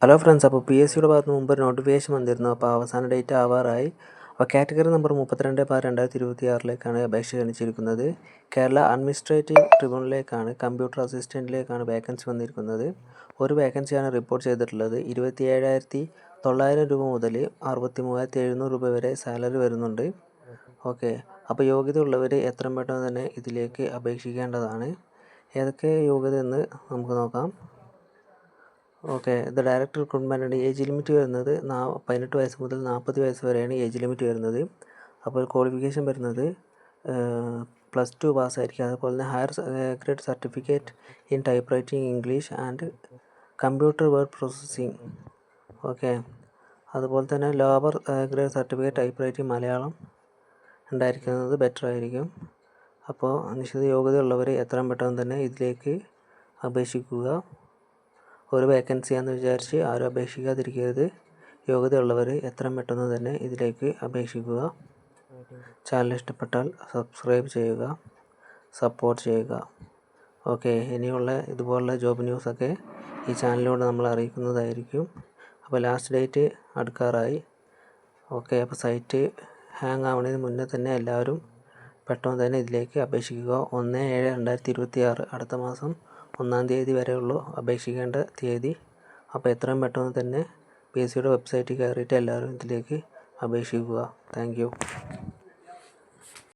Hello friends, അപ്പോൾ P S സിയുടെ ഭാഗത്ത് മുമ്പ് ഒരു നോട്ടിഫിക്കേഷൻ വന്നിരുന്നു. അപ്പോൾ അവസാന ഡേറ്റ് ആവാറായി. അപ്പോൾ കാറ്റഗറി നമ്പർ 32/2026 അപേക്ഷ ക്ഷണിച്ചിരിക്കുന്നത്. കേരള അഡ്മിനിസ്ട്രേറ്റീവ് ട്രിബ്യൂണലിലേക്കാണ്, കമ്പ്യൂട്ടർ അസിസ്റ്റൻറ്റിലേക്കാണ് വേക്കൻസി വന്നിരിക്കുന്നത്. ഒരു വേക്കൻസിയാണ് റിപ്പോർട്ട് ചെയ്തിട്ടുള്ളത്. 27,900 രൂപ മുതൽ 63,700 രൂപ വരെ സാലറി വരുന്നുണ്ട്. ഓക്കെ, അപ്പോൾ യോഗ്യത ഉള്ളവർ എത്രയും പെട്ടെന്ന് തന്നെ ഇതിലേക്ക് അപേക്ഷിക്കേണ്ടതാണ്. ഏതൊക്കെ യോഗ്യത എന്ന് നമുക്ക് നോക്കാം. ഓക്കെ, ഇത് ഡയറക്റ്റ് റിക്രൂട്ട്മെൻറ്റാണ്. ഏജ് ലിമിറ്റ് വരുന്നത് 18 വയസ്സ് മുതൽ 40 വയസ്സ് വരെയാണ് ഏജ് ലിമിറ്റ് വരുന്നത്. അപ്പോൾ ക്വാളിഫിക്കേഷൻ വരുന്നത് +2 പാസ്സായിരിക്കും. അതുപോലെ തന്നെ higher grade certificate in type writing English and computer word processing. Okay, അതുപോലെ തന്നെ lower grade certificate type writing Malayalam ഉണ്ടായിരിക്കുന്നത് ബെറ്റർ ആയിരിക്കും. അപ്പോൾ നിശ്ചിത യോഗ്യതയുള്ളവർ എത്രയും പെട്ടെന്ന് തന്നെ ഇതിലേക്ക് അപേക്ഷിക്കുക. ഒരു വേക്കൻസിയാണെന്ന് വിചാരിച്ച് ആരും അപേക്ഷിക്കാതിരിക്കരുത്. യോഗ്യതയുള്ളവർ എത്രയും പെട്ടെന്ന് തന്നെ ഇതിലേക്ക് അപേക്ഷിക്കുക. ചാനൽ ഇഷ്ടപ്പെട്ടാൽ സബ്സ്ക്രൈബ് ചെയ്യുക, സപ്പോർട്ട് ചെയ്യുക. ഓക്കെ, ഇനിയുള്ള ഇതുപോലുള്ള ജോബ് ന്യൂസൊക്കെ ഈ ചാനലിലൂടെ നമ്മൾ അറിയിക്കുന്നതായിരിക്കും. അപ്പോൾ ലാസ്റ്റ് ഡേറ്റ് അടുക്കാറായി. ഓക്കെ, അപ്പോൾ സൈറ്റ് ഹാങ് ആവുന്നതിന് മുന്നേ തന്നെ എല്ലാവരും പെട്ടെന്ന് തന്നെ ഇതിലേക്ക് അപേക്ഷിക്കുക. 1/7/2026 അടുത്ത മാസം 1-ാം തീയതി വരെയുള്ളൂ അപേക്ഷിക്കേണ്ട തീയതി. അപ്പോൾ എത്രയും പെട്ടെന്ന് തന്നെ പി എസ് സിയുടെ വെബ്സൈറ്റിൽ കയറിയിട്ട് എല്ലാവരും ഇതിലേക്ക് അപേക്ഷിക്കുക. Thank you.